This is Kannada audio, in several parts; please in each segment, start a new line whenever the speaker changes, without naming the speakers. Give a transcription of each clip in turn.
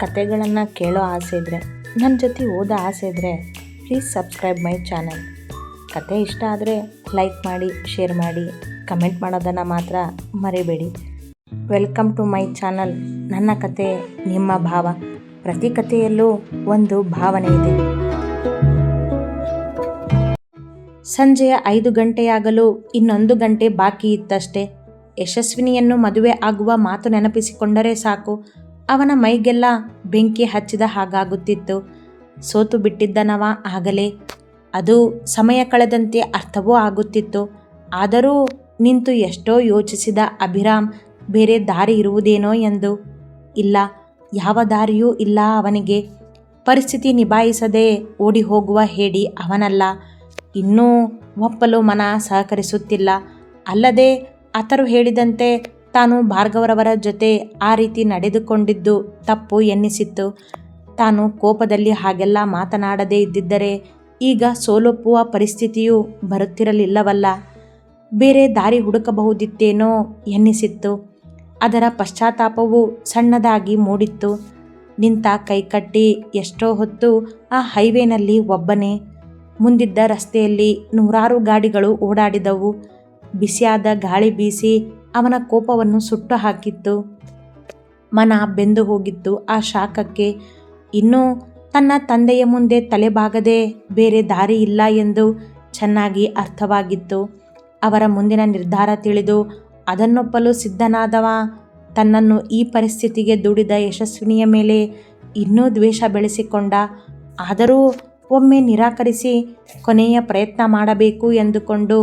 ಕತೆಗಳನ್ನು ಕೇಳೋ ಆಸೆ ಇದ್ದರೆ, ನನ್ನ ಜೊತೆ ಓದೋ ಆಸೆ ಇದ್ದರೆ ಪ್ಲೀಸ್ ಸಬ್ಸ್ಕ್ರೈಬ್ ಮೈ ಚಾನಲ್. ಕತೆ ಇಷ್ಟ ಆದರೆ ಲೈಕ್ ಮಾಡಿ, ಶೇರ್ ಮಾಡಿ, ಕಮೆಂಟ್ ಮಾಡೋದನ್ನು ಮಾತ್ರ ಮರಿಬೇಡಿ. Welcome to my channel. ನನ್ನ ಕತೆ ನಿಮ್ಮ ಭಾವ. ಪ್ರತಿ ಕಥೆಯಲ್ಲೂ ಒಂದು ಭಾವನೆ ಇದೆ. ಸಂಜೆಯ 5 ಗಂಟೆಯಾಗಲು ಇನ್ನೊಂದು ಗಂಟೆ ಬಾಕಿ ಇತ್ತಷ್ಟೇ. ಯಶಸ್ವಿನಿಯನ್ನು ಮದುವೆ ಆಗುವ ಮಾತು ನೆನಪಿಸಿಕೊಂಡರೆ ಸಾಕು, ಅವನ ಮೈಗೆಲ್ಲ ಬೆಂಕಿ ಹಚ್ಚಿದ ಹಾಗಾಗುತ್ತಿತ್ತು. ಸೋತು ಬಿಟ್ಟಿದ್ದನವ ಆಗಲೇ. ಅದು ಸಮಯ ಕಳೆದಂತೆ ಅರ್ಥವೂ ಆಗುತ್ತಿತ್ತು. ಆದರೂ ನಿಂತು ಎಷ್ಟೋ ಯೋಚಿಸಿದ ಅಭಿರಾಮ್ ಬೇರೆ ದಾರಿ ಇರುವುದೇನೋ ಎಂದು. ಇಲ್ಲ, ಯಾವ ದಾರಿಯೂ ಇಲ್ಲ ಅವನಿಗೆ. ಪರಿಸ್ಥಿತಿ ನಿಭಾಯಿಸದೆ ಓಡಿ ಹೋಗುವ ಹೇಡಿ ಅವನಲ್ಲ. ಇನ್ನೂ ಒಪ್ಪಲು ಮನ ಸಹಕರಿಸುತ್ತಿಲ್ಲ. ಅಲ್ಲದೆ ಆತರು ಹೇಳಿದಂತೆ ತಾನು ಭಾರ್ಗವರವರ ಜೊತೆ ಆ ರೀತಿ ನಡೆದುಕೊಂಡಿದ್ದು ತಪ್ಪು ಎನ್ನಿಸಿತ್ತು. ತಾನು ಕೋಪದಲ್ಲಿ ಹಾಗೆಲ್ಲ ಮಾತನಾಡದೇ ಇದ್ದಿದ್ದರೆ ಈಗ ಸೋಲೊಪ್ಪುವ ಪರಿಸ್ಥಿತಿಯೂ ಬರುತ್ತಿರಲಿಲ್ಲವಲ್ಲ. ಬೇರೆ ದಾರಿ ಹುಡುಕಬಹುದಿತ್ತೇನೋ ಎನ್ನಿಸಿತ್ತು. ಅದರ ಪಶ್ಚಾತ್ತಾಪವು ಸಣ್ಣದಾಗಿ ಮೂಡಿತ್ತು. ನಿಂತ ಕೈಕಟ್ಟಿ ಎಷ್ಟೋ ಹೊತ್ತು ಆ ಹೈವೇನಲ್ಲಿ ಒಬ್ಬನೇ. ಮುಂದಿದ್ದ ರಸ್ತೆಯಲ್ಲಿ ನೂರಾರು ಗಾಡಿಗಳು ಓಡಾಡಿದವು. ಬಿಸಿಯಾದ ಗಾಳಿ ಬೀಸಿ ಅವನ ಕೋಪವನ್ನು ಸುಟ್ಟು ಹಾಕಿತ್ತು. ಮನ ಬೆಂದು ಹೋಗಿತ್ತು ಆ ಶಾಖಕ್ಕೆ. ಇನ್ನೂ ತನ್ನ ತಂದೆಯ ಮುಂದೆ ತಲೆಬಾಗದೆ ಬೇರೆ ದಾರಿ ಇಲ್ಲ ಎಂದು ಚೆನ್ನಾಗಿ ಅರ್ಥವಾಗಿತ್ತು. ಅವರ ಮುಂದಿನ ನಿರ್ಧಾರ ತಿಳಿದು ಅದನ್ನೊಪ್ಪಲು ಸಿದ್ಧನಾದವ ತನ್ನನ್ನು ಈ ಪರಿಸ್ಥಿತಿಗೆ ದುಡಿದ ಯಶಸ್ವಿನಿಯ ಮೇಲೆ ಇನ್ನೂ ದ್ವೇಷ ಬೆಳೆಸಿಕೊಂಡ. ಆದರೂ ಒಮ್ಮೆ ನಿರಾಕರಿಸಿ ಕೊನೆಯ ಪ್ರಯತ್ನ ಮಾಡಬೇಕು ಎಂದುಕೊಂಡು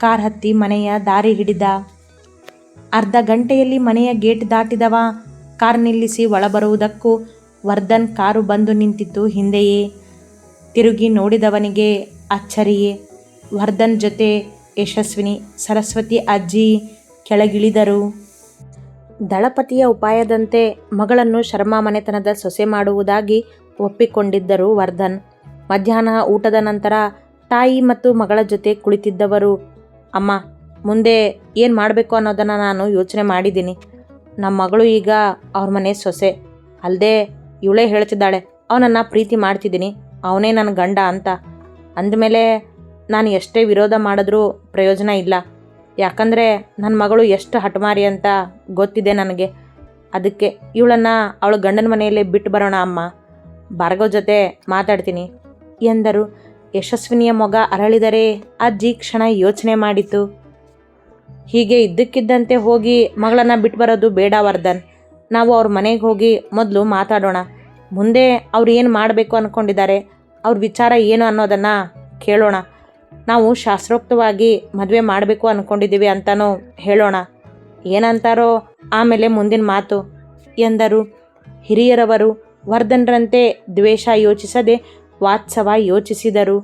ಕಾರ್ ಹತ್ತಿ ಮನೆಯ ದಾರಿ ಹಿಡಿದ. ಅರ್ಧ ಗಂಟೆಯಲ್ಲಿ ಮನೆಯ ಗೇಟ್ ದಾಟಿದವ ಕಾರ್ ನಿಲ್ಲಿಸಿ ಒಳಬರುವುದಕ್ಕೂ ವರ್ಧನ್ ಕಾರು ಬಂದು ನಿಂತಿತು ಹಿಂದೆಯೇ. ತಿರುಗಿ ನೋಡಿದವನಿಗೆ ಅಚ್ಚರಿಯೇ. ವರ್ಧನ್ ಜೊತೆ ಯಶಸ್ವಿನಿ, ಸರಸ್ವತಿ ಅಜ್ಜಿ ಕೆಳಗಿಳಿದರು. ದಳಪತಿಯ ಉಪಾಯದಂತೆ ಮಗಳನ್ನು ಶರ್ಮಾ ಮನೆತನದ ಸೊಸೆ ಮಾಡುವುದಾಗಿ ಒಪ್ಪಿಕೊಂಡಿದ್ದರು ವರ್ಧನ್. ಮಧ್ಯಾಹ್ನ ಊಟದ ನಂತರ ತಾಯಿ ಮತ್ತು ಮಗಳ ಜೊತೆ ಕುಳಿತಿದ್ದವರು. ಅಮ್ಮ, ಮುಂದೆ ಏನು ಮಾಡಬೇಕು ಅನ್ನೋದನ್ನು ನಾನು ಯೋಚನೆ ಮಾಡಿದ್ದೀನಿ. ನಮ್ಮ ಮಗಳು ಈಗ ಅವ್ರ ಮನೆ ಸೊಸೆ. ಅಲ್ಲದೆ ಇವಳೇ ಹೇಳ್ತಿದ್ದಾಳೆ, ಅವನನ್ನು ಪ್ರೀತಿ ಮಾಡ್ತಿದ್ದೀನಿ, ಅವನೇ ನನ್ನ ಗಂಡ ಅಂತ. ಅಂದಮೇಲೆ ನಾನು ಎಷ್ಟೇ ವಿರೋಧ ಮಾಡಿದ್ರೂ ಪ್ರಯೋಜನ ಇಲ್ಲ. ಯಾಕಂದರೆ ನನ್ನ ಮಗಳು ಎಷ್ಟು ಹಠಮಾರಿ ಅಂತ ಗೊತ್ತಿದೆ ನನಗೆ. ಅದಕ್ಕೆ ಇವಳನ್ನು ಅವಳ ಗಂಡನ ಮನೆಯಲ್ಲೇ ಬಿಟ್ಟು ಬರೋಣ ಅಮ್ಮ. ಭಾರ್ಗವ್ ಜೊತೆ ಮಾತಾಡ್ತೀನಿ ಎಂದರು. ಯಶಸ್ವಿನಿಯ ಮೊಗ ಅರಳಿದರೆ ಅಜ್ಜಿ ಕ್ಷಣ ಯೋಚನೆ ಮಾಡಿತು. ಹೀಗೆ ಇದ್ದಕ್ಕಿದ್ದಂತೆ ಹೋಗಿ ಮಗಳನ್ನು ಬಿಟ್ಟು ಬರೋದು ಬೇಡ ವರ್ಧನ್. ನಾವು ಅವ್ರ ಮನೆಗೆ ಹೋಗಿ ಮೊದಲು ಮಾತಾಡೋಣ. ಮುಂದೆ ಅವ್ರು ಏನು ಮಾಡಬೇಕು ಅಂದ್ಕೊಂಡಿದ್ದಾರೆ, ಅವ್ರ ವಿಚಾರ ಏನು ಅನ್ನೋದನ್ನು ಕೇಳೋಣ. ನಾವು ಶಾಸ್ತ್ರೋಕ್ತವಾಗಿ ಮದುವೆ ಮಾಡಬೇಕು ಅಂದ್ಕೊಂಡಿದ್ದೀವಿ ಅಂತಲೂ ಹೇಳೋಣ. ಏನಂತಾರೋ ಆಮೇಲೆ ಮುಂದಿನ ಮಾತು ಎಂದರು. ಹಿರಿಯರವರು ವರ್ಧನ್ರಂತೆ ದ್ವೇಷ ಯೋಚಿಸದೆ ವಾತ್ಸವ ಯೋಚಿಸಿದರು.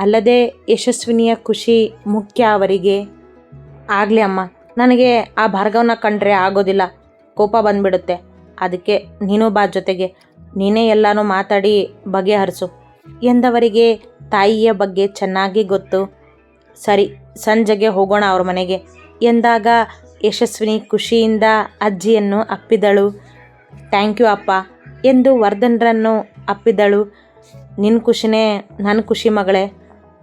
ಅಲ್ಲದೆ ಯಶಸ್ವಿನಿಯ ಖುಷಿ ಮುಖ್ಯ ಅವರಿಗೆ. ಆಗಲಿ ಅಮ್ಮ, ನನಗೆ ಆ ಭಾರ್ಗವನ ಕಂಡ್ರೆ ಆಗೋದಿಲ್ಲ, ಕೋಪ ಬಂದುಬಿಡುತ್ತೆ. ಅದಕ್ಕೆ ನೀನು ಬಾ ಜೊತೆಗೆ, ನೀನೇ ಎಲ್ಲನೂ ಮಾತಾಡಿ ಬಗೆಹರಿಸು ಎಂದವರಿಗೆ ತಾಯಿಯ ಬಗ್ಗೆ ಚೆನ್ನಾಗಿ ಗೊತ್ತು. ಸರಿ, ಸಂಜೆಗೆ ಹೋಗೋಣ ಅವ್ರ ಮನೆಗೆ ಎಂದಾಗ ಯಶಸ್ವಿನಿ ಖುಷಿಯಿಂದ ಅಜ್ಜಿಯನ್ನು ಅಪ್ಪಿದಳು. ಥ್ಯಾಂಕ್ ಯು ಅಪ್ಪ ಎಂದು ವರ್ಧನ್ರನ್ನು ಅಪ್ಪಿದಳು. ನಿನ್ನ ಖುಷಿನೇ ನನ್ನ ಖುಷಿ ಮಗಳೇ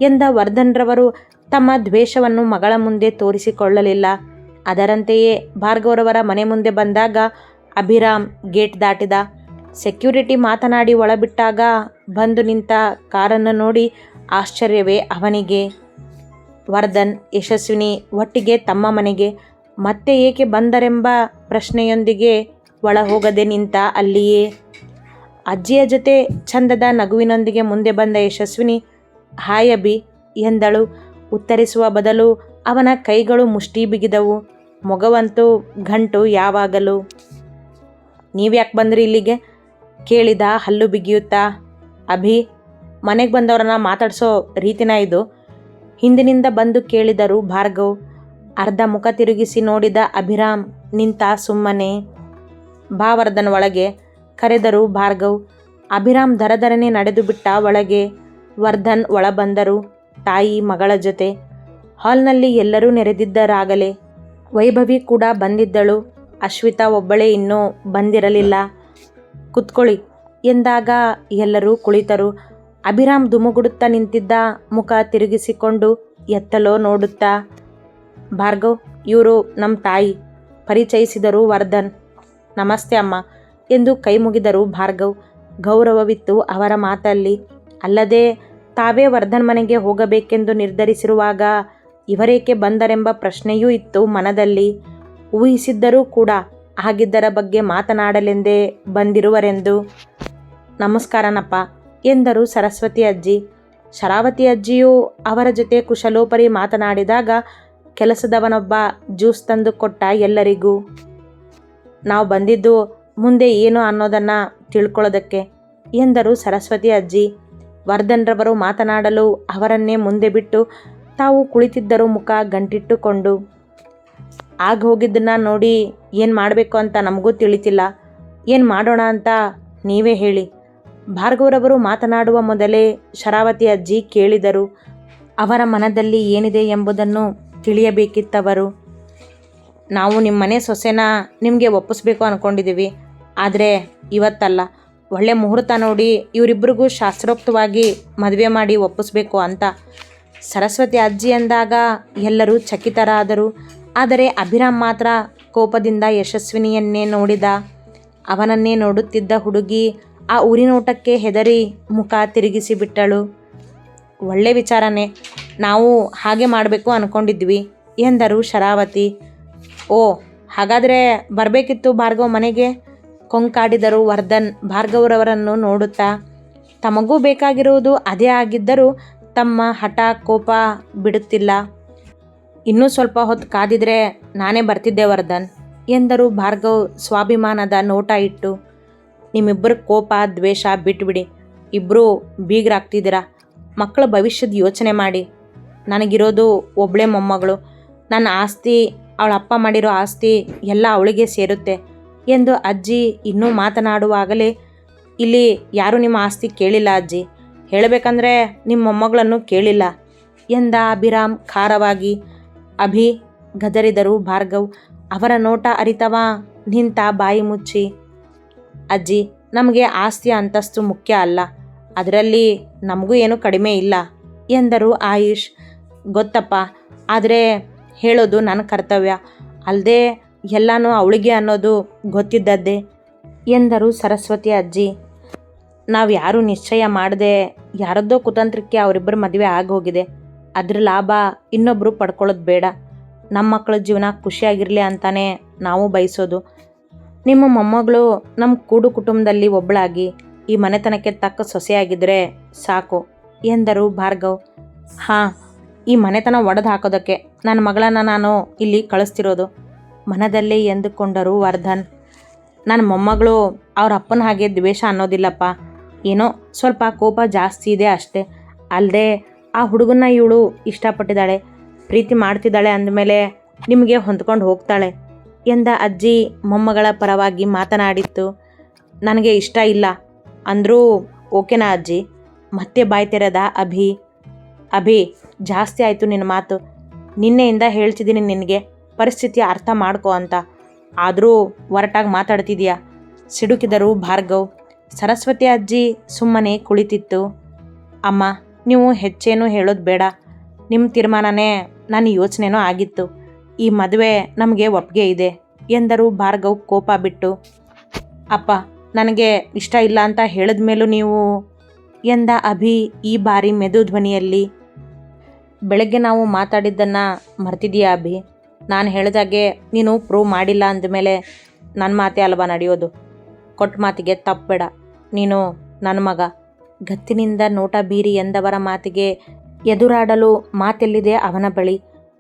ಎಂದ ವರ್ಧನ್ರವರು ತಮ್ಮ ದ್ವೇಷವನ್ನು ಮಗಳ ಮುಂದೆ ತೋರಿಸಿಕೊಳ್ಳಲಿಲ್ಲ. ಅದರಂತೆಯೇ ಭಾರ್ಗವರವರ ಮನೆ ಮುಂದೆ ಬಂದಾಗ ಅಭಿರಾಮ್ ಗೇಟ್ ದಾಟಿದ. ಸೆಕ್ಯೂರಿಟಿ ಮಾತನಾಡಿ ಒಳಬಿಟ್ಟಾಗ ಬಂದು ನಿಂತ ಕಾರನ್ನು ನೋಡಿ ಆಶ್ಚರ್ಯವೇ ಅವನಿಗೆ. ವರ್ಧನ್, ಯಶಸ್ವಿನಿ ಒಟ್ಟಿಗೆ ತಮ್ಮ ಮನೆಗೆ ಮತ್ತೆ ಏಕೆ ಬಂದರೆಂಬ ಪ್ರಶ್ನೆಯೊಂದಿಗೆ ಒಳ ಹೋಗದೆ ನಿಂತ ಅಲ್ಲಿಯೇ. ಅಜ್ಜಿಯ ಜೊತೆ ಚಂದದ ನಗುವಿನೊಂದಿಗೆ ಮುಂದೆ ಬಂದ ಯಶಸ್ವಿನಿ ಹಾಯ್ ಅಭಿ ಎಂದಳು. ಉತ್ತರಿಸುವ ಬದಲು ಅವನ ಕೈಗಳು ಮುಷ್ಟಿ ಬಿಗಿದವು. ಮೊಗವಂತೂ ಗಂಟು ಯಾವಾಗಲೂ. ನೀವ್ಯಾಕೆ ಬಂದ್ರಿ ಇಲ್ಲಿಗೆ ಕೇಳಿದ ಹಲ್ಲು ಬಿಗಿಯುತ್ತಾ. ಅಭಿ, ಮನೆಗೆ ಬಂದವರನ್ನ ಮಾತಾಡಿಸೋ ರೀತಿನ ಇದು ಹಿಂದಿನಿಂದ ಬಂದು ಕೇಳಿದರು ಭಾರ್ಗವ್. ಅರ್ಧ ಮುಖ ತಿರುಗಿಸಿ ನೋಡಿದ ಅಭಿರಾಮ್ ನಿಂತ ಸುಮ್ಮನೆ. ಬಾ ವರ್ಧನ್ ಒಳಗೆ ಕರೆದರು ಭಾರ್ಗವ್. ಅಭಿರಾಮ್ ದರದರನೆ ನಡೆದು ಬಿಟ್ಟ ಒಳಗೆ. ವರ್ಧನ್ ಒಳ ಬಂದರು ತಾಯಿ ಮಗಳ ಜೊತೆ. ಹಾಲ್ನಲ್ಲಿ ಎಲ್ಲರೂ ನೆರೆದಿದ್ದರಾಗಲೇ. ವೈಭವಿ ಕೂಡ ಬಂದಿದ್ದಳು. ಅಶ್ವಿತಾ ಒಬ್ಬಳೇ ಇನ್ನೂ ಬಂದಿರಲಿಲ್ಲ. ಕುತ್ಕೊಳ್ಳಿ ಎಂದಾಗ ಎಲ್ಲರೂ ಕುಳಿತರು. ಅಭಿರಾಮ್ ದುಮುಗುಡುತ್ತಾ ನಿಂತಿದ್ದ ಮುಖ ತಿರುಗಿಸಿಕೊಂಡು ಎತ್ತಲೋ ನೋಡುತ್ತಾ, ಭಾರ್ಗವ್, ಇವರು ನಮ್ಮ ತಾಯಿ ಪರಿಚಯಿಸಿದರು ವರ್ಧನ್. ನಮಸ್ತೆ ಅಮ್ಮ ಎಂದು ಕೈ ಮುಗಿದರು ಭಾರ್ಗವ್. ಗೌರವವಿತ್ತು ಅವರ ಮಾತಲ್ಲಿ. ಅಲ್ಲದೆ ತಾವೇ ವರ್ಧನ್ ಮನೆಗೆ ಹೋಗಬೇಕೆಂದು ನಿರ್ಧರಿಸಿರುವಾಗ ಇವರೇಕೆ ಬಂದರೆಂಬ ಪ್ರಶ್ನೆಯೂ ಇತ್ತು ಮನದಲ್ಲಿ. ಊಹಿಸಿದ್ದರೂ ಕೂಡ ಆಗಿದ್ದರ ಬಗ್ಗೆ ಮಾತನಾಡಲೆಂದೇ ಬಂದಿರುವರೆಂದು. ನಮಸ್ಕಾರನಪ್ಪ ಎಂದರು ಸರಸ್ವತಿ ಅಜ್ಜಿ. ಶರಾವತಿ ಅಜ್ಜಿಯು ಅವರ ಜೊತೆ ಕುಶಲೋಪರಿ ಮಾತನಾಡಿದಾಗ ಕೆಲಸದವನೊಬ್ಬ ಜ್ಯೂಸ್ ತಂದು ಕೊಟ್ಟ ಎಲ್ಲರಿಗೂ. ನಾವು ಬಂದಿದ್ದು ಮುಂದೆ ಏನು ಅನ್ನೋದನ್ನು ತಿಳ್ಕೊಳ್ಳೋದಕ್ಕೆ ಎಂದರು ಸರಸ್ವತಿ ಅಜ್ಜಿ. ವರ್ಧನ್ರವರು ಮಾತನಾಡಲು ಅವರನ್ನೇ ಮುಂದೆ ಬಿಟ್ಟು ತಾವು ಕುಳಿತಿದ್ದರು ಮುಖ ಗಂಟಿಟ್ಟುಕೊಂಡು. ಆಗ ಹೋಗಿದ್ದನ್ನು ನೋಡಿ ಏನು ಮಾಡಬೇಕು ಅಂತ ನಮಗೂ ತಿಳಿತಿಲ್ಲ. ಏನು ಮಾಡೋಣ ಅಂತ ನೀವೇ ಹೇಳಿ. ಭಾರ್ಗವ್ರವರು ಮಾತನಾಡುವ ಮೊದಲೇ ಶರಾವತಿ ಅಜ್ಜಿ ಕೇಳಿದರು. ಅವರ ಮನದಲ್ಲಿ ಏನಿದೆ ಎಂಬುದನ್ನು ತಿಳಿಯಬೇಕಿತ್ತವರು. ನಾವು ನಿಮ್ಮ ಮನೆ ಸೊಸೆನ ನಿಮಗೆ ಒಪ್ಪಿಸ್ಬೇಕು ಅಂದ್ಕೊಂಡಿದ್ದೀವಿ. ಆದರೆ ಇವತ್ತಲ್ಲ, ಒಳ್ಳೆ ಮುಹೂರ್ತ ನೋಡಿ ಇವರಿಬ್ಬರಿಗೂ ಶಾಸ್ತ್ರೋಕ್ತವಾಗಿ ಮದುವೆ ಮಾಡಿ ಒಪ್ಪಿಸ್ಬೇಕು ಅಂತ ಸರಸ್ವತಿ ಅಜ್ಜಿ ಅಂದಾಗ ಎಲ್ಲರೂ ಚಕಿತರಾದರು. ಆದರೆ ಅಭಿರಾಮ್ ಮಾತ್ರ ಕೋಪದಿಂದ ಯಶಸ್ವಿನಿಯನ್ನೇ ನೋಡಿದ. ಅವನನ್ನೇ ನೋಡುತ್ತಿದ್ದ ಹುಡುಗಿ ಆ ಉರಿನೋಟಕ್ಕೆ ಹೆದರಿ ಮುಖ ತಿರುಗಿಸಿಬಿಟ್ಟಳು. ಒಳ್ಳೆ ವಿಚಾರನೇ, ನಾವು ಹಾಗೆ ಮಾಡಬೇಕು ಅಂದ್ಕೊಂಡಿದ್ವಿ ಎಂದರು ಶರಾವತಿ. ಓ, ಹಾಗಾದರೆ ಬರಬೇಕಿತ್ತು ಭಾರ್ಗವ್ ಮನೆಗೆ ಕೊಂಕಾಡಿದರು ವರ್ಧನ್ ಭಾರ್ಗವ್ರವರನ್ನು ನೋಡುತ್ತಾ. ತಮಗೂ ಬೇಕಾಗಿರುವುದು ಅದೇ ಆಗಿದ್ದರೂ ತಮ್ಮ ಹಠ ಕೋಪ ಬಿಡುತ್ತಿಲ್ಲ. ಇನ್ನೂ ಸ್ವಲ್ಪ ಹೊತ್ತು ಕಾದಿದ್ರೆ ನಾನೇ ಬರ್ತಿದ್ದೆ ವರ್ಧನ್ ಎಂದರು ಭಾರ್ಗವ್ ಸ್ವಾಭಿಮಾನದ ನೋಟ ಇಟ್ಟು. ನಿಮ್ಮಿಬ್ಬರ ಕೋಪ ದ್ವೇಷ ಬಿಟ್ಬಿಡಿ. ಇಬ್ಬರೂ ಬೀಗರಾಗ್ತಿದ್ದೀರಾ. ಮಕ್ಕಳ ಭವಿಷ್ಯದ ಯೋಚನೆ ಮಾಡಿ. ನನಗಿರೋದು ಒಬ್ಬಳೇ ಮೊಮ್ಮಗಳು. ನನ್ನ ಆಸ್ತಿ, ಅವಳ ಅಪ್ಪ ಮಾಡಿರೋ ಆಸ್ತಿ ಎಲ್ಲ ಅವಳಿಗೆ ಸೇರುತ್ತೆ ಎಂದು ಅಜ್ಜಿ ಇನ್ನೂ ಮಾತನಾಡುವಾಗಲೇ, ಇಲ್ಲಿ ಯಾರೂ ನಿಮ್ಮ ಆಸ್ತಿ ಕೇಳಿಲ್ಲ ಅಜ್ಜಿ. ಹೇಳಬೇಕಂದ್ರೆ ನಿಮ್ಮ ಮೊಮ್ಮಗಳನ್ನು ಕೇಳಿಲ್ಲ ಎಂದ ಅಭಿರಾಮ್ ಖಾರವಾಗಿ. ಅಭಿ ಗದರಿದರು ಭಾರ್ಗವ್. ಅವರ ನೋಟ ಅರಿತವ ನಿಂತ ಬಾಯಿ ಮುಚ್ಚಿ. ಅಜ್ಜಿ, ನಮಗೆ ಆಸ್ತಿಯ ಅಂತಸ್ತು ಮುಖ್ಯ ಅಲ್ಲ. ಅದರಲ್ಲಿ ನಮಗೂ ಏನೂ ಕಡಿಮೆ ಇಲ್ಲ ಎಂದರು ಆಯುಷ್. ಗೊತ್ತಪ್ಪ, ಆದರೆ ಹೇಳೋದು ನನ್ನ ಕರ್ತವ್ಯ ಅಲ್ಲದೆ ಎಲ್ಲನೂ ಅವಳಿಗೆ ಅನ್ನೋದು ಗೊತ್ತಿದ್ದದ್ದೇ ಎಂದರು ಸರಸ್ವತಿ ಅಜ್ಜಿ. ನಾವು ಯಾರೂ ನಿಶ್ಚಯ ಮಾಡದೆ ಯಾರದ್ದೋ ಕುತಂತ್ರಕ್ಕೆ ಅವರಿಬ್ಬರ ಮದುವೆ ಆಗೋಗಿದೆ. ಅದ್ರ ಲಾಭ ಇನ್ನೊಬ್ಬರು ಪಡ್ಕೊಳ್ಳೋದು ಬೇಡ. ನಮ್ಮ ಮಕ್ಕಳ ಜೀವನ ಖುಷಿಯಾಗಿರಲಿ ಅಂತಾನೆ ನಾವು ಬಯಸೋದು. ನಿಮ್ಮ ಮೊಮ್ಮಗಳು ನಮ್ಮ ಕೂಡು ಕುಟುಂಬದಲ್ಲಿ ಒಬ್ಬಳಾಗಿ ಈ ಮನೆತನಕ್ಕೆ ತಕ್ಕ ಸೊಸೆಯಾಗಿದ್ದರೆ ಸಾಕು ಎಂದರು ಭಾರ್ಗವ್. ಹಾಂ, ಈ ಮನೆತನ ಒಡೆದು ಹಾಕೋದಕ್ಕೆ ನನ್ನ ಮಗಳನ್ನು ನಾನು ಇಲ್ಲಿ ಕಳಿಸ್ತಿರೋದು ಮನದಲ್ಲೇ ಎಂದುಕೊಂಡರು ವರ್ಧನ್. ನನ್ನ ಮೊಮ್ಮಗಳು ಅವ್ರ ಅಪ್ಪನ ಹಾಗೆ ದ್ವೇಷ ಅನ್ನೋದಿಲ್ಲಪ್ಪ. ಏನೋ ಸ್ವಲ್ಪ ಕೋಪ ಜಾಸ್ತಿ ಇದೆ ಅಷ್ಟೇ. ಅಲ್ಲದೆ ಆ ಹುಡುಗನ್ನ ಇವಳು ಇಷ್ಟಪಟ್ಟಿದ್ದಾಳೆ, ಪ್ರೀತಿ ಮಾಡ್ತಿದ್ದಾಳೆ ಅಂದಮೇಲೆ ನಿಮಗೆ ಹೊಂದ್ಕೊಂಡು ಹೋಗ್ತಾಳೆ ಎಂದ ಅಜ್ಜಿ ಮೊಮ್ಮಗಳ ಪರವಾಗಿ ಮಾತನಾಡಿತ್ತು. ನನಗೆ ಇಷ್ಟ ಇಲ್ಲ ಅಂದರೂ ಓಕೆನಾ ಅಜ್ಜಿ? ಮತ್ತೆ ಬಾಯ್ ತೆರೆದ ಅಭಿ. ಅಭಿ, ಜಾಸ್ತಿ ಆಯಿತು ನಿನ್ನ ಮಾತು. ನಿನ್ನೆಯಿಂದ ಹೇಳ್ತಿದ್ದೀನಿ ನಿನಗೆ ಪರಿಸ್ಥಿತಿ ಅರ್ಥ ಮಾಡ್ಕೊ ಅಂತ. ಆದರೂ ಒರಟಾಗಿ ಮಾತಾಡ್ತಿದೀಯಾ ಸಿಡುಕಿದರು ಭಾರ್ಗವ್. ಸರಸ್ವತಿ ಅಜ್ಜಿ ಸುಮ್ಮನೆ ಕುಳಿತಿತ್ತು. ಅಮ್ಮ, ನೀವು ಹೆಚ್ಚೇನೂ ಹೇಳೋದು ಬೇಡ. ನಿಮ್ಮ ತೀರ್ಮಾನನೇ ನನ್ನ ಯೋಚನೆನೂ ಆಗಿತ್ತು. ಈ ಮದುವೆ ನಮಗೆ ಒಪ್ಪಿಗೆ ಇದೆ ಎಂದರು ಭಾರ್ಗವ್ ಕೋಪ ಬಿಟ್ಟು. ಅಪ್ಪ, ನನಗೆ ಇಷ್ಟ ಇಲ್ಲ ಅಂತ ಹೇಳಿದ ಮೇಲೂ ನೀವು ಎಂದ ಅಭಿ ಈ ಬಾರಿ ಮೆದು ಧ್ವನಿಯಲ್ಲಿ. ಬೆಳಗ್ಗೆ ನಾವು ಮಾತಾಡಿದ್ದನ್ನು ಮರ್ತಿದೀಯಾ ಅಭಿ? ನಾನು ಹೇಳಿದಾಗೆ ನೀನು ಪ್ರೂವ್ ಮಾಡಿಲ್ಲ ಅಂದಮೇಲೆ ನನ್ನ ಮಾತೇ ಅಲ್ವಾ ನಡೆಯೋದು. ಕೊಟ್ಟ ಮಾತಿಗೆ ತಪ್ಪಬೇಡ. ನೀನು ನನ್ನ ಮಗ. ಗತ್ತಿನಿಂದ ನೋಟ ಬೀರಿ ಎಂದವರ ಮಾತಿಗೆ ಎದುರಾಡಲು ಮಾತೆಲ್ಲಿದೆ ಅವನ ಬಳಿ.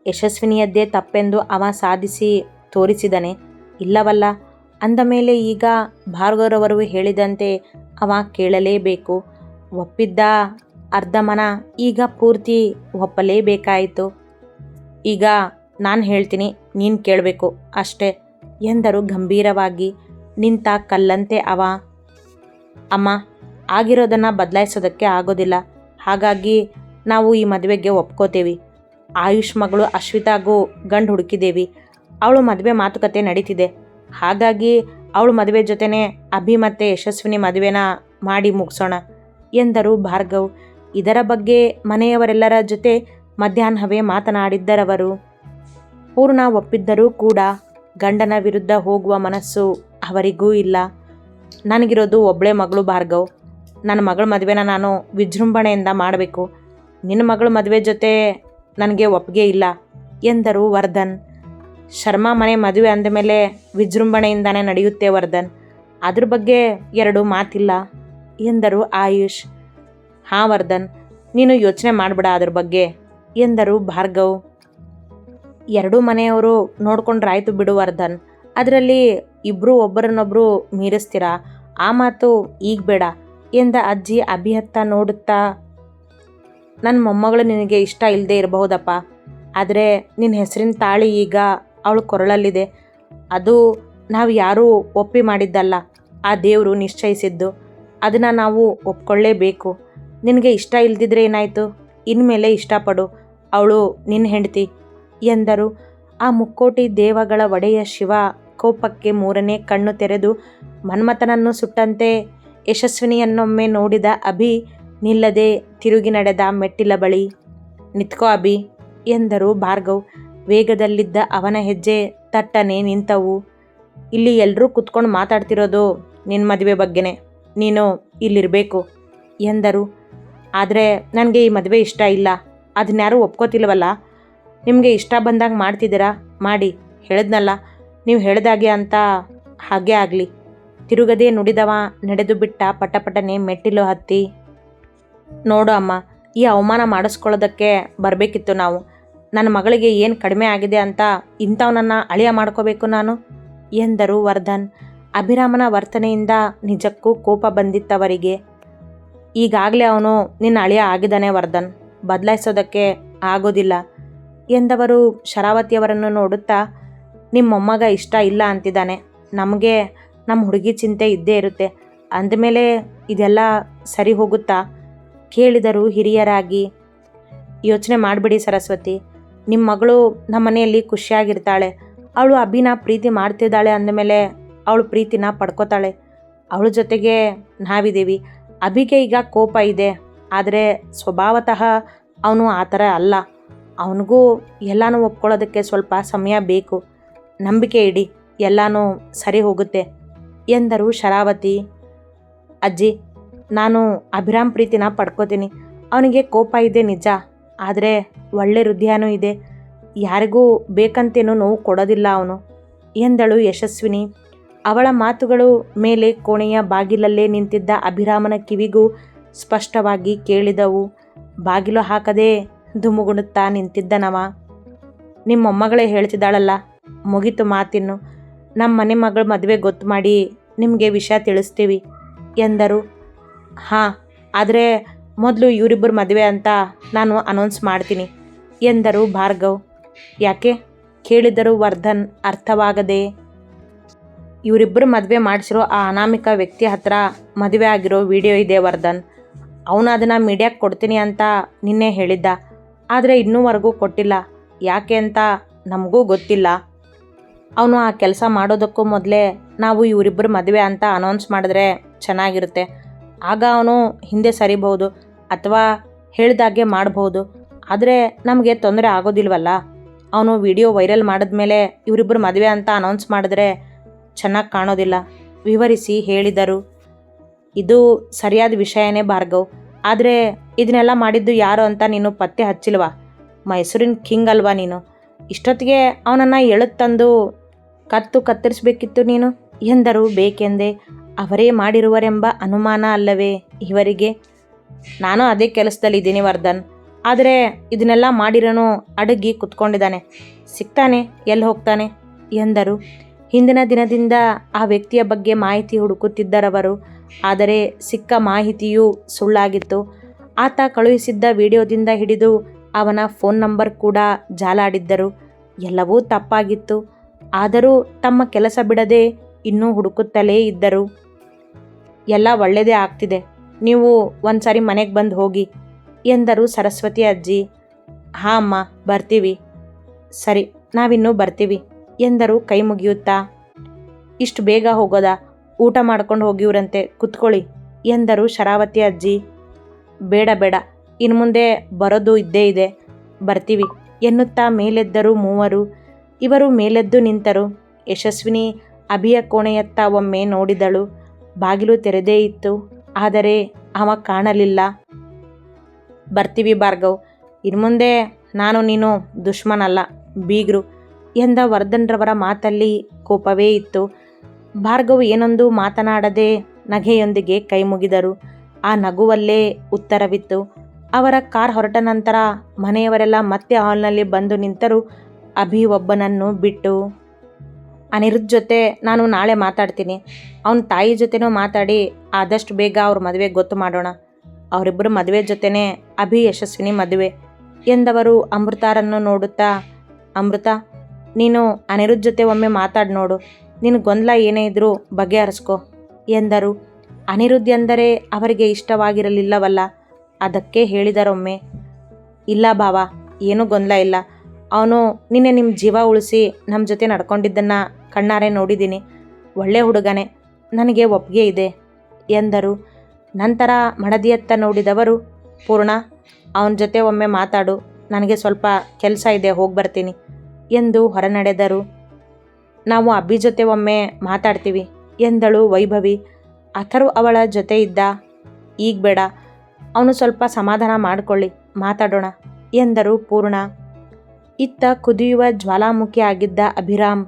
ಯಶಸ್ವಿನಿಯದ್ದೇ ತಪ್ಪೆಂದು ಅವ ಸಾಧಿಸಿ ತೋರಿಸಿದನೆ. ಇಲ್ಲವಲ್ಲ ಅಂದ ಮೇಲೆ ಈಗ ಭಾರ್ಗವರವರು ಹೇಳಿದಂತೆ ಅವ ಕೇಳಲೇಬೇಕು. ಒಪ್ಪಿದ್ದ ಅರ್ಧ ಮನ ಈಗ ಪೂರ್ತಿ ಒಪ್ಪಲೇಬೇಕಾಯಿತು. ಈಗ ನಾನು ಹೇಳ್ತೀನಿ, ನೀನು ಕೇಳಬೇಕು ಅಷ್ಟೇ ಎಂದರು ಗಂಭೀರವಾಗಿ. ನಿಂತ ಕಲ್ಲಂತೆ ಅವ. ಅಮ್ಮ, ಆಗಿರೋದನ್ನು ಬದಲಾಯಿಸೋದಕ್ಕೆ ಆಗೋದಿಲ್ಲ. ಹಾಗಾಗಿ ನಾವು ಈ ಮದುವೆಗೆ ಒಪ್ಕೋತೇವೆ. ಆಯುಷ್ ಮಗಳು ಅಶ್ವಿತಾಗೂ ಗಂಡು ಹುಡುಕಿದ್ದೇವೆ. ಅವಳು ಮದುವೆ ಮಾತುಕತೆ ನಡೀತಿದೆ. ಹಾಗಾಗಿ ಅವಳ ಮದುವೆ ಜೊತೆನೇ ಅಭಿ ಮತ್ತು ಯಶಸ್ವಿನಿ ಮದುವೆನ ಮಾಡಿ ಮುಗಿಸೋಣ ಎಂದರು ಭಾರ್ಗವ್. ಇದರ ಬಗ್ಗೆ ಮನೆಯವರೆಲ್ಲರ ಜೊತೆ ಮಧ್ಯಾಹ್ನವೇ ಮಾತನಾಡಿದ್ದರವರು. ಪೂರ್ಣ ಒಪ್ಪಿದ್ದರೂ ಕೂಡ ಗಂಡನ ವಿರುದ್ಧ ಹೋಗುವ ಮನಸ್ಸು ಅವರಿಗೂ ಇಲ್ಲ. ನನಗಿರೋದು ಒಬ್ಬಳೇ ಮಗಳು ಭಾರ್ಗವ್. ನನ್ನ ಮಗಳ ಮದುವೆನ ನಾನು ವಿಜೃಂಭಣೆಯಿಂದ ಮಾಡಬೇಕು. ನಿನ್ನ ಮಗಳ ಮದುವೆ ಜೊತೆ ನನಗೆ ಒಪ್ಪಿಗೆ ಇಲ್ಲ ಎಂದರು ವರ್ಧನ್. ಶರ್ಮಾ ಮನೆ ಮದುವೆ ಅಂದಮೇಲೆ ವಿಜೃಂಭಣೆಯಿಂದಾನೇ ನಡೆಯುತ್ತೆ ವರ್ಧನ್, ಅದ್ರ ಬಗ್ಗೆ ಎರಡು ಮಾತಿಲ್ಲ ಎಂದರು ಆಯುಷ್. ಹಾಂ ವರ್ಧನ್, ನೀನು ಯೋಚನೆ ಮಾಡಬೇಡ ಅದ್ರ ಬಗ್ಗೆ ಎಂದರು ಭಾರ್ಗವ್. ಎರಡೂ ಮನೆಯವರು ನೋಡ್ಕೊಂಡ್ರಾಯ್ತು ಬಿಡು ವರ್ಧನ್, ಅದರಲ್ಲಿ ಇಬ್ಬರು ಒಬ್ಬರನ್ನೊಬ್ಬರು ಮೀರಿಸ್ತೀರಾ, ಆ ಮಾತು ಈಗ ಬೇಡ ಎಂದ ಅಜ್ಜಿ ಅಭಿಹತ್ತ ನೋಡುತ್ತಾ. ನನ್ನ ಮೊಮ್ಮಗಳು ನಿನಗೆ ಇಷ್ಟ ಇಲ್ಲದೆ ಇರಬಹುದಪ್ಪ, ಆದರೆ ನಿನ್ನ ಹೆಸರಿನ ತಾಳಿ ಈಗ ಅವಳು ಕೊರಳಲ್ಲಿದೆ. ಅದು ನಾವು ಯಾರೂ ಒಪ್ಪಿ ಮಾಡಿದ್ದಲ್ಲ, ಆ ದೇವರು ನಿಶ್ಚಯಿಸಿದ್ದು. ಅದನ್ನು ನಾವು ಒಪ್ಕೊಳ್ಳೇಬೇಕು. ನಿನಗೆ ಇಷ್ಟ ಇಲ್ದಿದ್ರೆ ಏನಾಯಿತು, ಇನ್ಮೇಲೆ ಇಷ್ಟಪಡು, ಅವಳು ನಿನ್ನ ಹೆಂಡತಿ ಎಂದರು. ಆ ಮುಕ್ಕೋಟಿ ದೇವಗಳ ಒಡೆಯ ಶಿವ ಕೋಪಕ್ಕೆ ಮೂರನೇ ಕಣ್ಣು ತೆರೆದು ಮನ್ಮಥನನ್ನು ಸುಟ್ಟಂತೆ ಯಶಸ್ವಿನಿಯನ್ನೊಮ್ಮೆ ನೋಡಿದ ಅಭಿ ನಿಲ್ಲದೆ ತಿರುಗಿ ನಡೆದ ಮೆಟ್ಟಿಲ ಬಳಿ. ನಿತ್ಕೋ ಅಭಿ ಎಂದರು ಭಾರ್ಗವ್. ವೇಗದಲ್ಲಿದ್ದ ಅವನ ಹೆಜ್ಜೆ ತಟ್ಟನೆ ನಿಂತವು. ಇಲ್ಲಿ ಎಲ್ಲರೂ ಕುತ್ಕೊಂಡು ಮಾತಾಡ್ತಿರೋದು ನಿನ್ನ ಮದುವೆ ಬಗ್ಗೆನೇ, ನೀನು ಇಲ್ಲಿರಬೇಕು ಎಂದರು. ಆದರೆ ನನಗೆ ಈ ಮದುವೆ ಇಷ್ಟ ಇಲ್ಲ, ಅದನ್ಯಾರೂ ಒಪ್ಕೋತಿಲ್ವಲ್ಲ. ನಿಮಗೆ ಇಷ್ಟ ಬಂದಾಗ ಮಾಡ್ತಿದ್ದೀರಾ, ಮಾಡಿ. ಹೇಳಿದ್ನಲ್ಲ, ನೀವು ಹೇಳ್ದಾಗೆ ಅಂತ ಹಾಗೆ ಆಗಲಿ. ತಿರುಗದೆ ನುಡಿದವ ನಡೆದು ಬಿಟ್ಟ. ಪಟಪಟನೆ ಮೆಟ್ಟಿಲು ಹತ್ತಿ. ನೋಡು ಅಮ್ಮ, ಈ ಅವಮಾನ ಮಾಡಿಸ್ಕೊಳ್ಳೋದಕ್ಕೆ ಬರಬೇಕಿತ್ತು ನಾವು. ನನ್ನ ಮಗಳಿಗೆ ಏನು ಕಡಿಮೆ ಆಗಿದೆ ಅಂತ ಇಂಥವನನ್ನು ಅಳಿಯ ಮಾಡ್ಕೋಬೇಕು ನಾನು ಎಂದರು ವರ್ಧನ್. ಅಭಿರಾಮನ ವರ್ತನೆಯಿಂದ ನಿಜಕ್ಕೂ ಕೋಪ ಬಂದಿತ್ತವರಿಗೆ. ಈಗಾಗಲೇ ಅವನು ನಿನ್ನ ಅಳಿಯ ಆಗಿದ್ದಾನೆ ವರ್ಧನ್, ಬದಲಾಯಿಸೋದಕ್ಕೆ ಆಗೋದಿಲ್ಲ ಎಂದವರು ಶರಾವತಿಯವರನ್ನು ನೋಡುತ್ತಾ. ನಿಮ್ಮ ಮೊಮ್ಮಗ ಇಷ್ಟ ಇಲ್ಲ ಅಂತಿದ್ದಾನೆ, ನಮಗೆ ನಮ್ಮ ಹುಡುಗಿ ಚಿಂತೆ ಇದ್ದೇ ಇರುತ್ತೆ, ಅಂದಮೇಲೆ ಇದೆಲ್ಲ ಸರಿ ಹೋಗುತ್ತಾ ಕೇಳಿದರು ಹಿರಿಯರಾಗಿ. ಯೋಚನೆ ಮಾಡಿಬಿಡಿ ಸರಸ್ವತಿ, ನಿಮ್ಮ ಮಗಳು ನಮ್ಮ ಮನೆಯಲ್ಲಿ ಖುಷಿಯಾಗಿರ್ತಾಳೆ. ಅವಳು ಅಭಿನ ಪ್ರೀತಿ ಮಾಡ್ತಿದ್ದಾಳೆ ಅಂದಮೇಲೆ ಅವಳು ಪ್ರೀತಿನ ಪಡ್ಕೋತಾಳೆ. ಅವಳ ಜೊತೆಗೆ ನಾವಿದ್ದೀವಿ. ಅಭಿಗೆ ಈಗ ಕೋಪ ಇದೆ, ಆದರೆ ಸ್ವಭಾವತಃ ಅವನು ಆ ಥರ ಅಲ್ಲ. ಅವನಿಗೂ ಎಲ್ಲನೂ ಒಪ್ಕೊಳ್ಳೋದಕ್ಕೆ ಸ್ವಲ್ಪ ಸಮಯ ಬೇಕು. ನಂಬಿಕೆ ಇಡಿ, ಎಲ್ಲನೂ ಸರಿ ಹೋಗುತ್ತೆ ಎಂದರು ಶರಾವತಿ. ಅಜ್ಜಿ, ನಾನು ಅಭಿರಾಮ್ ಪ್ರೀತಿನ ಪಡ್ಕೋತೀನಿ. ಅವನಿಗೆ ಕೋಪ ಇದೆ ನಿಜ, ಆದರೆ ಒಳ್ಳೆ ಹೃದಯನೂ ಇದೆ. ಯಾರಿಗೂ ಬೇಕಂತೇನೂ ನೋವು ಕೊಡೋದಿಲ್ಲ ಅವನು ಎಂದಳು ಯಶಸ್ವಿನಿ. ಅವಳ ಮಾತುಗಳು ಮೇಲೆ ಕೋಣೆಯ ಬಾಗಿಲಲ್ಲೇ ನಿಂತಿದ್ದ ಅಭಿರಾಮನ ಕಿವಿಗೂ ಸ್ಪಷ್ಟವಾಗಿ ಕೇಳಿದವು. ಬಾಗಿಲು ಹಾಕದೆ ಧುಮುಗುಡುತ್ತಾ ನಿಂತಿದ್ದನವ. ನಿಮ್ಮ ಮೊಮ್ಮಗಳೇ ಹೇಳ್ತಿದ್ದಾಳಲ್ಲ, ಮುಗಿತು ಮಾತಿನ್ನು. ನಮ್ಮ ಮನೆ ಮಗಳ ಮದುವೆ ಗೊತ್ತು ಮಾಡಿ ನಿಮಗೆ ವಿಷಯ ತಿಳಿಸ್ತೀವಿ ಎಂದರು. ಹಾಂ, ಆದರೆ ಮೊದಲು ಇವರಿಬ್ಬರು ಮದುವೆ ಅಂತ ನಾನು ಅನೌನ್ಸ್ ಮಾಡ್ತೀನಿ ಎಂದರು ಭಾರ್ಗವ್. ಯಾಕೆ ಕೇಳಿದರು ವರ್ಧನ್ ಅರ್ಥವಾಗದೆ. ಇವರಿಬ್ಬರು ಮದುವೆ ಮಾಡಿಸಿರೋ ಆ ಅನಾಮಿಕ ವ್ಯಕ್ತಿ ಹತ್ರ ಮದುವೆ ಆಗಿರೋ ವಿಡಿಯೋ ಇದೆ ವರ್ಧನ್. ಅವನು ಅದನ್ನು ಮೀಡಿಯಾಕ್ಕೆ ಕೊಡ್ತೀನಿ ಅಂತ ನಿನ್ನೆ ಹೇಳಿದ್ದ, ಆದರೆ ಇನ್ನೂವರೆಗೂ ಕೊಟ್ಟಿಲ್ಲ. ಯಾಕೆ ಅಂತ ನಮಗೂ ಗೊತ್ತಿಲ್ಲ. ಅವನು ಆ ಕೆಲಸ ಮಾಡೋದಕ್ಕೂ ಮೊದಲೇ ನಾವು ಇವರಿಬ್ಬರು ಮದುವೆ ಅಂತ ಅನೌನ್ಸ್ ಮಾಡಿದ್ರೆ ಚೆನ್ನಾಗಿರುತ್ತೆ. ಆಗ ಅವನು ಹಿಂದೆ ಸರಿಬಹುದು ಅಥವಾ ಹೇಳ್ದಾಗೆ ಮಾಡಬಹುದು. ಆದರೆ ನಮಗೆ ತೊಂದರೆ ಆಗೋದಿಲ್ವಲ್ಲ. ಅವನು ವಿಡಿಯೋ ವೈರಲ್ ಮಾಡಿದ್ಮೇಲೆ ಇವರಿಬ್ಬರು ಮದುವೆ ಅಂತ ಅನೌನ್ಸ್ ಮಾಡಿದ್ರೆ ಚೆನ್ನಾಗಿ ಕಾಣೋದಿಲ್ಲ ವಿವರಿಸಿ ಹೇಳಿದರು. ಇದು ಸರಿಯಾದ ವಿಷಯನೇ ಭಾರ್ಗವ್, ಆದರೆ ಇದನ್ನೆಲ್ಲ ಮಾಡಿದ್ದು ಯಾರು ಅಂತ ನೀನು ಪತ್ತೆ ಹಚ್ಚಿಲ್ವಾ? ಮೈಸೂರಿನ ಕಿಂಗ್ ಅಲ್ವಾ ನೀನು? ಇಷ್ಟೊತ್ತಿಗೆ ಅವನನ್ನು ಎಳೆದು ಕತ್ತರಿಸಬೇಕಿತ್ತು ನೀನು ಎಂದರು ಬೇಕೆಂದೇ. ಅವರೇ ಮಾಡಿರುವರೆಂಬ ಅನುಮಾನ ಅಲ್ಲವೇ ಇವರಿಗೆ? ನಾನು ಅದೇ ಕೆಲಸದಲ್ಲಿದ್ದೀನಿ ವರ್ಧನ್, ಆದರೆ ಇದನ್ನೆಲ್ಲ ಮಾಡಿರೋನು ಅಡಗಿ ಕುತ್ಕೊಂಡಿದ್ದಾನೆ. ಸಿಗ್ತಾನೆ, ಎಲ್ಲಿ ಹೋಗ್ತಾನೆ ಎಂದರು. ಹಿಂದಿನ ದಿನದಿಂದ ಆ ವ್ಯಕ್ತಿಯ ಬಗ್ಗೆ ಮಾಹಿತಿ ಹುಡುಕುತ್ತಿದ್ದರವರು. ಆದರೆ ಸಿಕ್ಕ ಮಾಹಿತಿಯೂ ಸುಳ್ಳಾಗಿತ್ತು. ಆತ ಕಳುಹಿಸಿದ್ದ ವಿಡಿಯೋದಿಂದ ಹಿಡಿದು ಅವನ ಫೋನ್ ನಂಬರ್ ಕೂಡ ಜಾಲಾಡಿದ್ದರು. ಎಲ್ಲವೂ ತಪ್ಪಾಗಿತ್ತು. ಆದರೂ ತಮ್ಮ ಕೆಲಸ ಬಿಡದೆ ಇನ್ನೂ ಹುಡುಕುತ್ತಲೇ ಇದ್ದರು. ಎಲ್ಲ ಒಳ್ಳೆಯದೇ ಆಗ್ತಿದೆ, ನೀವು ಒಂದು ಸಾರಿ ಮನೆಗೆ ಬಂದು ಹೋಗಿ ಎಂದರು ಸರಸ್ವತಿ ಅಜ್ಜಿ. ಹಾಂ ಅಮ್ಮ, ಬರ್ತೀವಿ. ಸರಿ, ನಾವಿನ್ನೂ ಬರ್ತೀವಿ ಎಂದರು ಕೈ ಮುಗಿಯುತ್ತಾ. ಇಷ್ಟು ಬೇಗ ಹೋಗೋದಾ? ಊಟ ಮಾಡ್ಕೊಂಡು ಹೋಗಿವ್ರಂತೆ, ಕುತ್ಕೊಳ್ಳಿ ಎಂದರು ಶರಾವತಿ ಅಜ್ಜಿ. ಬೇಡ ಬೇಡ, ಇನ್ನು ಮುಂದೆ ಬರೋದು ಇದ್ದೇ ಇದೆ, ಬರ್ತೀವಿ ಎನ್ನುತ್ತಾ ಮೇಲೆದ್ದರು ಮೂವರು. ಇವರು ಮೇಲೆದ್ದು ನಿಂತರು. ಯಶಸ್ವಿನಿ ಅಭಿಯ ಕೋಣೆಯತ್ತ ಒಮ್ಮೆ ನೋಡಿದಳು. ಬಾಗಿಲು ತೆರೆದೇ ಇತ್ತು, ಆದರೆ ಅವ ಕಾಣಲಿಲ್ಲ. ಬರ್ತೀವಿ ಭಾರ್ಗವ್, ಇನ್ನು ಮುಂದೆ ನಾನು ನೀನು ದುಶ್ಮನಲ್ಲ, ಬೀಗ್ರು ಎಂದ ವರ್ಧನ್ರವರ ಮಾತಲ್ಲಿ ಕೋಪವೇ ಇತ್ತು. ಭಾರ್ಗವ್ ಏನೊಂದು ಮಾತನಾಡದೆ ನಗೆಯೊಂದಿಗೆ ಕೈ ಮುಗಿದರು. ಆ ನಗುವಲ್ಲೇ ಉತ್ತರವಿತ್ತು. ಅವರ ಕಾರ್ ಹೊರಟ ನಂತರ ಮನೆಯವರೆಲ್ಲ ಮತ್ತೆ ಹಾಲ್ನಲ್ಲಿ ಬಂದು ನಿಂತರು, ಅಭಿ ಒಬ್ಬನನ್ನು ಬಿಟ್ಟು. ಅನಿರುದ್ಧ್ ಜೊತೆ ನಾನು ನಾಳೆ ಮಾತಾಡ್ತೀನಿ. ಅವನ ತಾಯಿ ಜೊತೆನೂ ಮಾತಾಡಿ ಆದಷ್ಟು ಬೇಗ ಅವ್ರ ಮದುವೆ ಗೊತ್ತು ಮಾಡೋಣ. ಅವರಿಬ್ಬರು ಮದುವೆ ಜೊತೆನೇ ಅಭಿ ಯಶಸ್ವಿನಿ ಮದುವೆ ಎಂದವರು ಅಮೃತಾರನ್ನು ನೋಡುತ್ತಾ, ಅಮೃತ, ನೀನು ಅನಿರುದ್ಧ್ ಜೊತೆ ಒಮ್ಮೆ ಮಾತಾಡಿ ನೋಡು, ನಿನ್ನ ಗೊಂದಲ ಏನೇ ಇದ್ರೂ ಬಗೆಹರಿಸ್ಕೊ ಎಂದರು. ಅನಿರುದ್ಧ್ ಎಂದರೆ ಅವರಿಗೆ ಇಷ್ಟವಾಗಿರಲಿಲ್ಲವಲ್ಲ, ಅದಕ್ಕೆ ಹೇಳಿದರೊಮ್ಮೆ. ಇಲ್ಲ ಭಾವ, ಏನೂ ಗೊಂದಲ ಇಲ್ಲ. ಅವನು ನಿನ್ನೆ ನಿಮ್ಮ ಜೀವ ಉಳಿಸಿ ನಮ್ಮ ಜೊತೆ ನಡ್ಕೊಂಡಿದ್ದನ್ನು ಕಣ್ಣಾರೆ ನೋಡಿದ್ದೀನಿ. ಒಳ್ಳೆ ಹುಡುಗನೇ, ನನಗೆ ಒಪ್ಪಿಗೆ ಇದೆ ಎಂದರು. ನಂತರ ಮಡದಿಯತ್ತ ನೋಡಿದವರು, ಪೂರ್ಣ, ಅವನ ಜೊತೆ ಒಮ್ಮೆ ಮಾತಾಡು, ನನಗೆ ಸ್ವಲ್ಪ ಕೆಲಸ ಇದೆ, ಹೋಗಿ ಬರ್ತೀನಿ ಎಂದು ಹೊರನಡೆದರು. ನಾವು ಅಬ್ಬಿ ಜೊತೆ ಒಮ್ಮೆ ಮಾತಾಡ್ತೀವಿ ಎಂದಳು ವೈಭವಿ. ಅಥರ್ವ್ ಅವಳ ಜೊತೆ ಇದ್ದ. ಈಗ ಬೇಡ, ಅವನು ಸ್ವಲ್ಪ ಸಮಾಧಾನ ಮಾಡಿಕೊಳ್ಳಿ, ಮಾತಾಡೋಣ ಎಂದರು ಪೂರ್ಣ. ಇತ್ತ ಕುದಿಯುವ ಜ್ವಾಲಾಮುಖಿ ಆಗಿದ್ದ ಅಭಿರಾಮ್,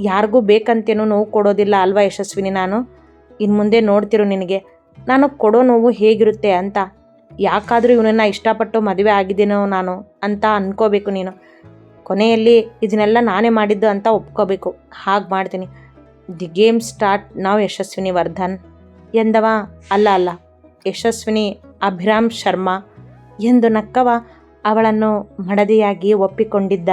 ಯಾರಿಗೂ ಬೇಕಂತೇನೂ ನೋವು ಕೊಡೋದಿಲ್ಲ ಅಲ್ವಾ ಯಶಸ್ವಿನಿ, ನಾನು ಇನ್ನು ಮುಂದೆ ನೋಡ್ತಿರು ನಿನಗೆ ನಾನು ಕೊಡೋ ನೋವು ಹೇಗಿರುತ್ತೆ ಅಂತ. ಯಾಕಾದರೂ ಇವನನ್ನು ಇಷ್ಟಪಟ್ಟು ಮದುವೆ ಆಗಿದ್ದೀನೋ ನಾನು ಅಂತ ಅಂದ್ಕೋಬೇಕು ನೀನು. ಕೊನೆಯಲ್ಲಿ ಇದನ್ನೆಲ್ಲ ನಾನೇ ಮಾಡಿದ್ದು ಅಂತ ಒಪ್ಕೋಬೇಕು. ಹಾಗೆ ಮಾಡ್ತೀನಿ. ದಿ ಗೇಮ್ ಸ್ಟಾರ್ಟ್ ನಾವು ಯಶಸ್ವಿನಿ ವರ್ಧನ್ ಎಂದವ. ಅಲ್ಲ, ಯಶಸ್ವಿನಿ ಅಭಿರಾಮ್ ಶರ್ಮಾ ಎಂದು ನಕ್ಕವ ಅವಳನ್ನು ಮಡದಿಯಾಗಿ ಒಪ್ಪಿಕೊಂಡಿದ್ದ.